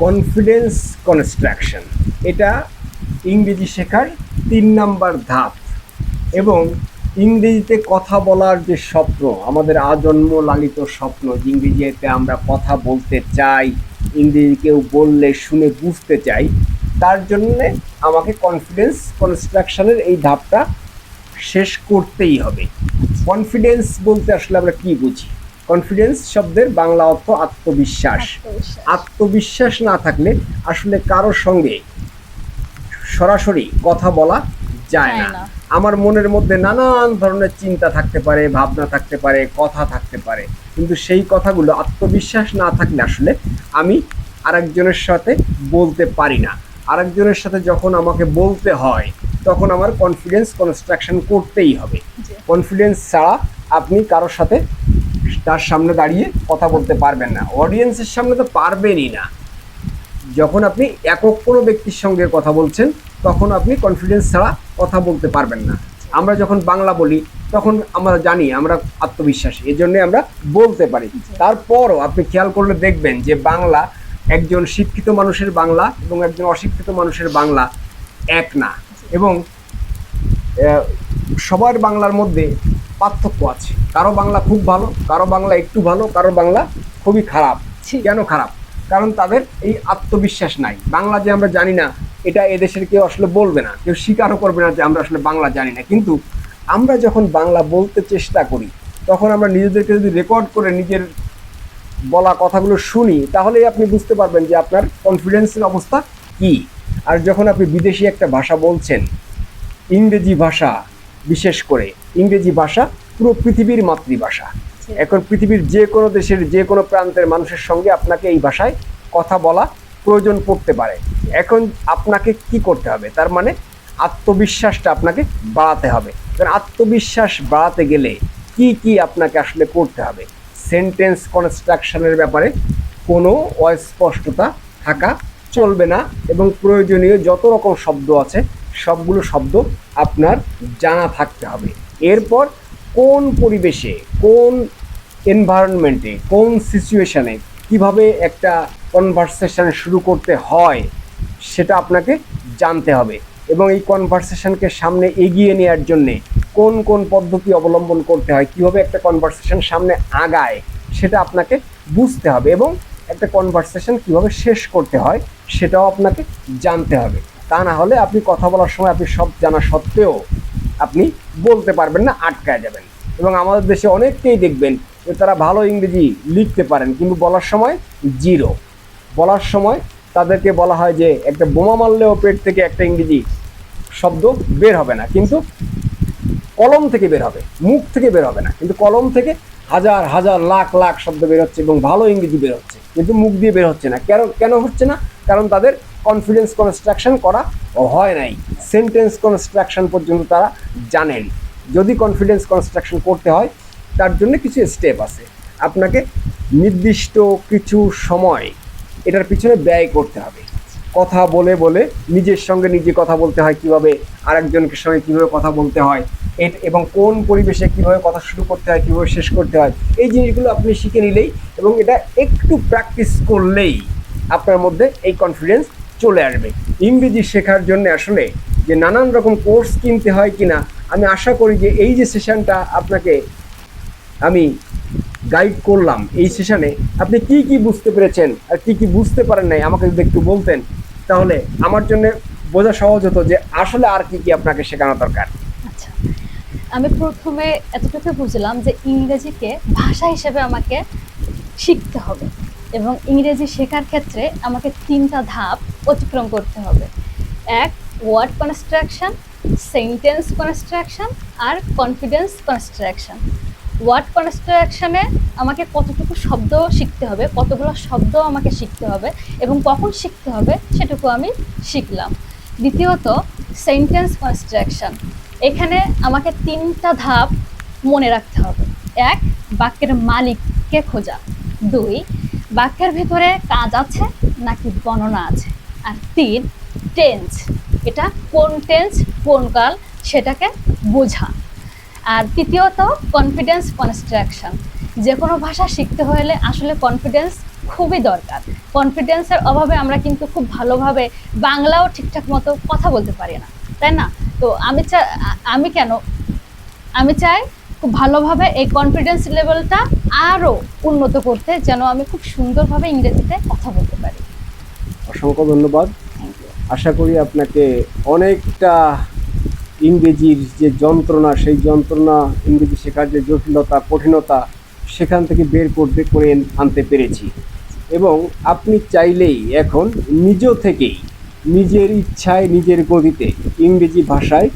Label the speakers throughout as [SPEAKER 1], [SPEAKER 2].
[SPEAKER 1] Confidence construction, এটা ইংরেজি শেখার 3 নাম্বার ধাপ। এবং ইংরেজিতে কথা বলার যে স্বপ্ন, আমাদের আজন্ম লালিত স্বপ্ন যে ইংরেজিতে আমরা কথা বলতে চাই, ইংরেজি কেউ বললে শুনে বুঝতে চাই, তার জন্যে আমাকে কনফিডেন্স কনস্ট্রাকশনের এই ধাপটা শেষ করতেই হবে। কনফিডেন্স বলতে আসলে আমরা কি বুঝি? কনফিডেন্স শব্দের বাংলা অর্থ আত্মবিশ্বাস। আত্মবিশ্বাস না থাকলে আসলে কারোর সঙ্গে সরাসরি কথা বলা যায় না। আমার মনের মধ্যে নানান ধরনের চিন্তা থাকতে পারে, ভাবনা থাকতে পারে, কথা থাকতে পারে, কিন্তু সেই কথাগুলো আত্মবিশ্বাস না থাকলে আসলে আমি আরেকজনের সাথে বলতে পারি না। আরেকজনের সাথে যখন আমাকে বলতে হয় তখন আমার কনফিডেন্স কনস্ট্রাকশন করতেই হবে। কনফিডেন্স ছাড়া আপনি কারোর সাথে তার সামনে দাঁড়িয়ে কথা বলতে পারবেন না, অডিয়েন্সের সামনে তো পারবেনই না। যখন আপনি একক কোনো ব্যক্তির সঙ্গে কথা বলছেন তখন আপনি কনফিডেন্স ছাড়া কথা বলতে পারবেন না। আমরা যখন বাংলা বলি তখন আমরা জানি আমরা আত্মবিশ্বাসী, এই জন্যে আমরা বলতে পারি। তারপরও আপনি খেয়াল করলে দেখবেন যে বাংলা, একজন শিক্ষিত মানুষের বাংলা এবং একজন অশিক্ষিত মানুষের বাংলা এক না, এবং সবার বাংলার মধ্যে পার্থক্য আছে। কারো বাংলা খুব ভালো, কারো বাংলা একটু ভালো, কারো বাংলা খুবই খারাপ। কেন খারাপ? কারণ তাদের এই আত্মবিশ্বাস নাই। বাংলা যে আমরা জানি না এটা এদেশের কেউ আসলে বলবে না, কেউ স্বীকারও করবে না যে আমরা আসলে বাংলা জানি না। কিন্তু আমরা যখন বাংলা বলতে চেষ্টা করি তখন আমরা নিজেদেরকে যদি রেকর্ড করে নিজের বলা কথাগুলো শুনি তাহলেই আপনি বুঝতে পারবেন যে আপনার কনফিডেন্সের অবস্থা কি। আর যখন আপনি বিদেশি একটা ভাষা বলছেন, ইংরেজি ভাষা বিশেষ করে, ইংরেজি ভাষা পুরো পৃথিবীর মাতৃভাষা। এখন পৃথিবীর যে কোনো দেশের যে কোনো প্রান্তের মানুষের সঙ্গে আপনাকে এই ভাষায় কথা বলা প্রয়োজন পড়তে পারে। এখন আপনাকে কি করতে হবে? তার মানে আত্মবিশ্বাসটা আপনাকে বাড়াতে হবে। কারণ আত্মবিশ্বাস বাড়াতে গেলে কি কি আপনাকে আসলে করতে হবে? সেন্টেন্স কনস্ট্রাকশনের ব্যাপারে কোনো অস্পষ্টতা থাকা চলবে না, এবং প্রয়োজনীয় যত রকম শব্দ আছে সবগুলো শব্দ আপনার জানা থাকতে হবে। এরপর কোন পরিবেশে, কোন এনভায়রনমেন্টে, কোন সিচুয়েশানে কিভাবে একটা কনভারসেশন শুরু করতে হয় সেটা আপনাকে জানতে হবে। এবং এই কনভারসেশনকে সামনে এগিয়ে নেওয়ার জন্যে কোন কোন পদ্ধতি অবলম্বন করতে হয়, কীভাবে একটা কনভারসেশন সামনে আগায় সেটা আপনাকে বুঝতে হবে। এবং একটা কনভারসেশন কীভাবে শেষ করতে হয় সেটাও আপনাকে জানতে হবে। তা না হলে আপনি কথা বলার সময় আপনি সব জানা সত্ত্বেও আপনি বলতে পারবেন না, আটকায় যাবেন। এবং আমাদের দেশে অনেককেই দেখবেন যে তারা ভালো ইংরেজি লিখতে পারেন কিন্তু বলার সময় জিরো। বলার সময় তাদেরকে বলা হয় যে একটা বোমা মারলেও পেট থেকে একটা ইংরেজি শব্দ বের হবে না, কিন্তু কলম থেকে বের হবে, মুখ থেকে বের হবে না, কিন্তু কলম থেকে হাজার হাজার লাখ লাখ শব্দ বের হচ্ছে এবং ভালো ইংরেজি বের হচ্ছে, কিন্তু মুখ দিয়ে বের হচ্ছে না। কেন হচ্ছে না? কারণ তাদের কনফিডেন্স কনস্ট্রাকশন করা হয় নাই। সেন্টেন্স কনস্ট্রাকশন পর্যন্ত তারা জানেন। যদি কনফিডেন্স কনস্ট্রাকশন করতে হয় তার জন্য কিছু স্টেপ আছে। আপনাকে নির্দিষ্ট কিছু সময় এটার পিছনে ব্যয় করতে হবে। কথা বলে বলে নিজের সঙ্গে নিজে কথা বলতে হয়, কীভাবে আরেকজনকে সঙ্গে কীভাবে কথা বলতে হয়, এবং কোন পরিবেশে কীভাবে কথা শুরু করতে হয়, কীভাবে শেষ করতে হয়, এই জিনিসগুলো আপনি শিখে নিলেই এবং এটা একটু প্র্যাকটিস করলেই আপনার মধ্যে এই কনফিডেন্স চলে আসবে। ইংরেজি শেখার জন্য আসলে যে নানান রকম কোর্স কিনতে হয় কিনা, আমি আশা করি যে এই যে সেশনটা আপনাকে আমি গাইড করলাম, এই সেশনে আপনি কি কি বুঝতে পেরেছেন আর কি কি বুঝতে পারেন নাই আমাকে যদি একটু বলতেন তাহলে আমার জন্য বোঝা সহজ হতো যে আসলে আর কি কি আপনাকে শেখানো দরকার।
[SPEAKER 2] আচ্ছা, আমি প্রথমে এতটুকু বুঝলাম যে ইংরেজিকে ভাষা হিসেবে আমাকে শিখতে হবে এবং ইংরেজি শেখার ক্ষেত্রে আমাকে 3টা ধাপ অতিক্রম করতে হবে। এক, ওয়ার্ড কনস্ট্রাকশন, সেন্টেন্স কনস্ট্রাকশন আর কনফিডেন্স কনস্ট্রাকশন। ওয়ার্ড কনস্ট্রাকশনে আমাকে কতটুকু শব্দ শিখতে হবে, কতগুলো শব্দ আমাকে শিখতে হবে এবং কখন শিখতে হবে সেটুকু আমি শিখলাম। দ্বিতীয়ত, সেন্টেন্স কনস্ট্রাকশন, এখানে আমাকে 3টা ধাপ মনে রাখতে হবে। এক, বাক্যের মালিককে খোঁজা। 2, বাক্যের ভেতরে কাজ আছে নাকি বর্ণনা আছে। আর 3, টেন্স, এটা কোন টেন্স কোন কাল সেটাকে বোঝা। আর তৃতীয়ত, কনফিডেন্স কনস্ট্রাকশন, যে কোনো ভাষা শিখতে হলে আসলে কনফিডেন্স খুবই দরকার। কনফিডেন্সের অভাবে আমরা কিন্তু খুব ভালোভাবে বাংলাও ঠিকঠাক মতো কথা বলতে পারি না, তাই না? তো আমি চাই খুব ভালোভাবে এই কনফিডেন্স লেভেলটা আরো উন্নত করতে, যেন আমি খুব সুন্দরভাবে ইংরেজিতে কথা বলতে পারি।
[SPEAKER 1] অসংখ্য ধন্যবাদ।
[SPEAKER 2] Thank you.
[SPEAKER 1] আশা করি আপনাকে অনেকটা ইংরেজির যে যন্ত্রণা, সেই যন্ত্রণা, ইংরেজি শেখার যে জটিলতা কঠিনতা, সেখান থেকে বের করে আনতে পেরেছি। এবং আপনি চাইলেই এখন থেকেই নিজের ইচ্ছায় নিজের গতিতে ইংরেজি ভাষায়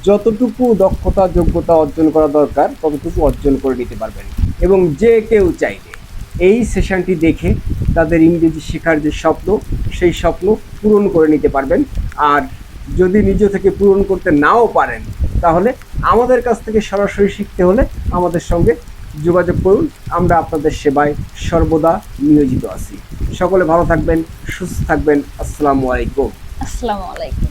[SPEAKER 1] যতটুকু দক্ষতা যোগ্যতা অর্জন করা দরকার ততটুকু অর্জন করে নিতে পারবেন। এবং যে কেউ চাইলে এই সেশনটি দেখে তাদের ইংরেজি শেখার যে স্বপ্ন, সেই স্বপ্ন পূরণ করে নিতে পারবেন। আর যদি নিজ থেকে পূরণ করতে নাও পারেন, তাহলে আমাদের কাছ থেকে সরাসরি শিখতে হলে আমাদের সঙ্গে যোগাযোগ করুন। আমরা আপনাদের সেবায় সর্বদা নিয়োজিত আছি। সকলে ভালো থাকবেন, সুস্থ থাকবেন। আসসালামু আলাইকুম।
[SPEAKER 2] আসসালামু আলাইকুম।